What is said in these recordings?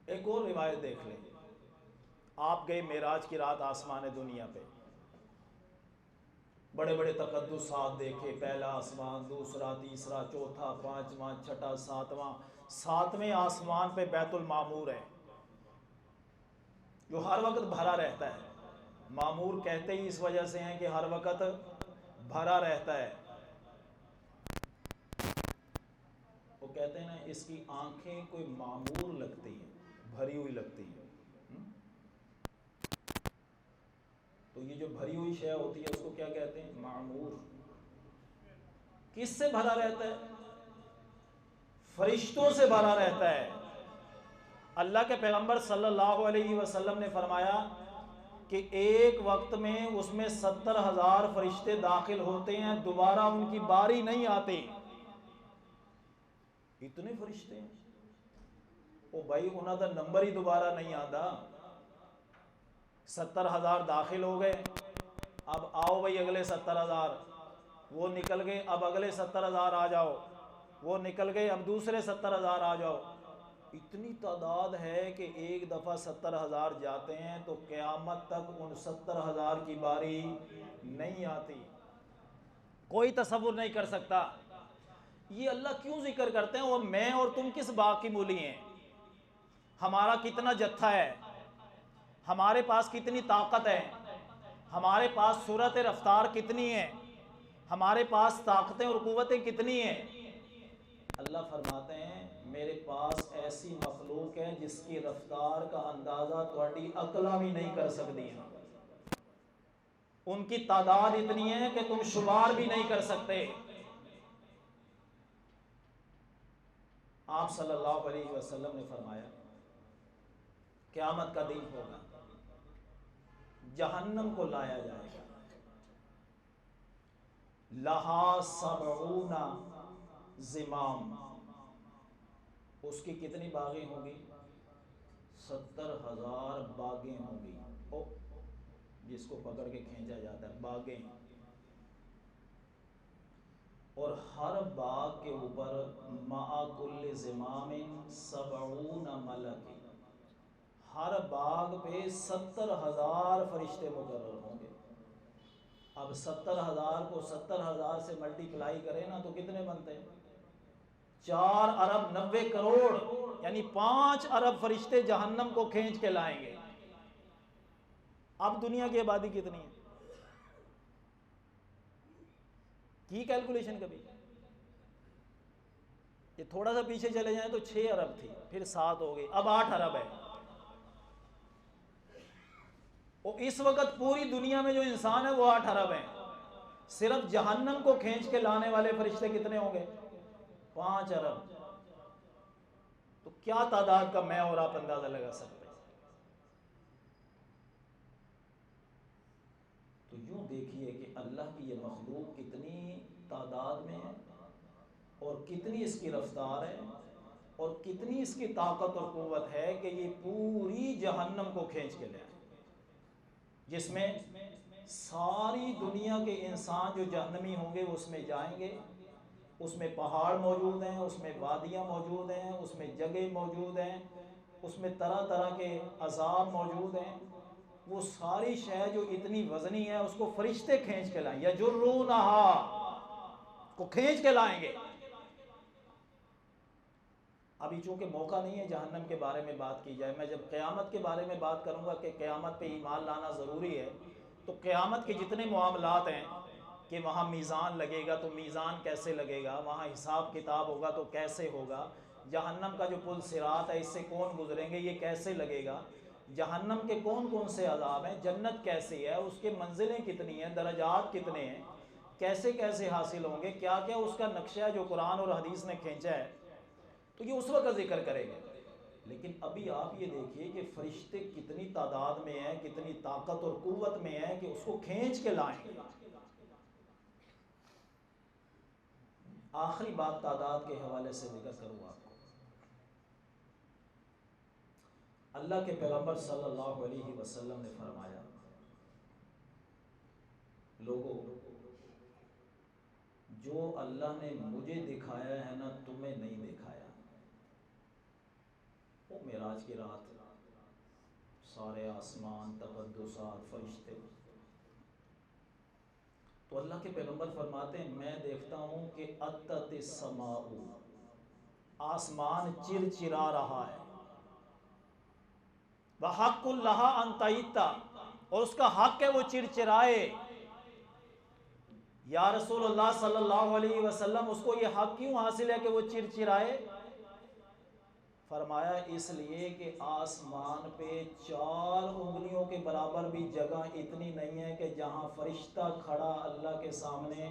एक और रिवायत देख लें। आप गए मेराज की रात आसमान दुनिया पे, बड़े बड़े तकद्दुसात देखे, पहला आसमान, दूसरा, तीसरा, चौथा, पांचवा, छठा, सातवां। सातवें आसमान पे बैतुल मामूर है जो हर वक्त भरा रहता है। मामूर कहते ही इस वजह से हैं कि हर वक्त भरा रहता है। वो कहते हैं ना, इसकी आंखें कोई मामूर लगती हैं, भरी हुई लगती हैं। तो ये जो भरी हुई शय होती है उसको क्या कहते हैं? मामूर। किससे भरा रहता है? फरिश्तों से भरा रहता है। अल्लाह के पैगंबर सल्लल्लाहु अलैहि वसल्लम ने फरमाया कि एक वक्त में उसमें 70,000 फरिश्ते दाखिल होते हैं, दोबारा उनकी बारी नहीं आती। इतने फरिश्ते हैं। ओ भाई, उन्हों का नंबर ही दोबारा नहीं आता। 70,000 दाखिल हो गए, अब आओ भाई अगले 70,000, वो निकल गए, अब अगले 70,000 आ जाओ, वो निकल गए, अब दूसरे 70,000 आ जाओ। इतनी तादाद है कि एक दफ़ा 70,000 जाते हैं तो क़यामत तक उन 70,000 की बारी नहीं आती। कोई तसव्वुर नहीं कर सकता। ये अल्लाह क्यों जिक्र करते हैं? वो मैं और तुम किस बाग की मूली हैं? हमारा कितना जत्था है, हमारे पास कितनी ताकत है, हमारे पास सूरत रफ्तार कितनी है, हमारे पास ताकतें और क़ुव्वतें कितनी हैं। अल्लाह फरमाते हैं मेरे पास ऐसी मखलूक है जिसकी रफ्तार का अंदाज़ा थोड़ी अकला भी नहीं कर सकती है। उनकी तादाद इतनी है कि तुम शुमार भी नहीं कर सकते। आप सल्लल्लाहु अलैहि वसल्लम ने फरमाया क़यामत का दिन होगा, जहन्नम को लाया जाएगा, लहा सबऊना ज़िमाम, उसकी कितनी बागें होंगी? 70,000 बागें होंगी। ओ, जिसको पकड़ के खींचा जाता है, बागें। और हर बाग के ऊपर माकुल्ल ज़िमामिन सबऊना मलक, हर बाग पे 70,000 फरिश्ते मुकर्रर होंगे। अब 70,000 को 70,000 से मल्टीप्लाई करें ना तो कितने बनते हैं? 4 अरब 90 करोड़, यानी 5 अरब फरिश्ते जहन्नम को खींच के लाएंगे। अब दुनिया की आबादी कितनी है? की कैलकुलेशन कभी? ये थोड़ा सा पीछे चले जाएं तो 6 अरब थी, फिर 7 हो गई, अब 8 अरब है। और इस वक्त पूरी दुनिया में जो इंसान है वो 8 अरब हैं। सिर्फ जहन्नम को खींच के लाने वाले फरिश्ते कितने होंगे? 5 अरब। तो क्या तादाद का मैं और आप अंदाजा लगा सकते हैं? तो यूं देखिए कि अल्लाह की ये मखलूक कितनी तादाद में है और कितनी इसकी रफ्तार है और कितनी इसकी ताकत और क़ुव्वत है कि ये पूरी जहन्नम को खींच के ले आए, जिसमें सारी दुनिया के इंसान जो जहन्नमी होंगे उसमें जाएंगे। उसमें पहाड़ मौजूद हैं, उसमें वादियाँ मौजूद हैं, उसमें जगह मौजूद हैं, उसमें तरह तरह के अज़ाब मौजूद हैं। वो सारी शय जो इतनी वज़नी है उसको फरिश्ते खींच के लाएंगे, यजुर्रूनहा, को खींच के लाएंगे। अभी चूंकि मौका नहीं है जहन्नम के बारे में बात की जाए, मैं जब क़यामत के बारे में बात करूंगा कि क़यामत पे ईमान लाना ज़रूरी है, तो क़यामत के जितने मामलात हैं कि वहाँ मीज़ान लगेगा तो मीज़ान कैसे लगेगा, वहाँ हिसाब किताब होगा तो कैसे होगा, जहन्नम का जो पुल सिरात है इससे कौन गुजरेंगे, ये कैसे लगेगा, जहन्नम के कौन कौन से अज़ाब हैं, जन्नत कैसी है, उसके मंजिलें कितनी हैं, दरजात कितने हैं, कैसे कैसे हासिल होंगे, क्या क्या उसका नक्शा जो कुरान और हदीस ने खींचा है, तो ये उस वक्त जिक्र करेंगे। लेकिन अभी आप ये देखिए कि फरिश्ते कितनी तादाद में हैं, कितनी ताकत और कुव्वत में हैं कि उसको खींच के लाएंगे। आखिरी बात तादाद के हवाले से जिक्र करूँ आपको। अल्लाह के पैगंबर सल्लल्लाहु अलैहि वसल्लम ने फरमाया, लोगों, जो अल्लाह ने मुझे दिखाया है ना तुम्हें नहीं दिखाया, वो मेराज की रात, सारे आसमान, तकद्दुसात, फरिश्ते। तो अल्लाह के पैगंबर फरमाते हैं मैं देखता हूँ कि अत्तत समाऊ, आसमान चिरचिरा रहा है, वह हक़्क़ुल लहा अन तइत्ता, और उसका हक है वो चिरचिराए। या रसूलुल्लाह सल्लल्लाहु अलैहि वसल्लम, उसको ये हक क्यों हासिल है कि वो चिरचिराए? फरमाया इसलिए कि आसमान पे 4 उंगलियों के बराबर भी जगह इतनी नहीं है कि जहाँ फरिश्ता खड़ा अल्लाह के सामने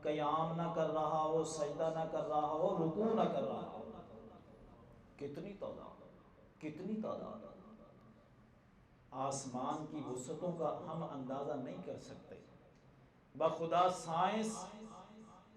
क़याम ना कर रहा हो, सजदा ना कर रहा हो, रुकू ना कर रहा हो। कितनी तादाद, कितनी तादाद। आसमान की वुसअतों का हम अंदाज़ा नहीं कर सकते। बखुदा साइंस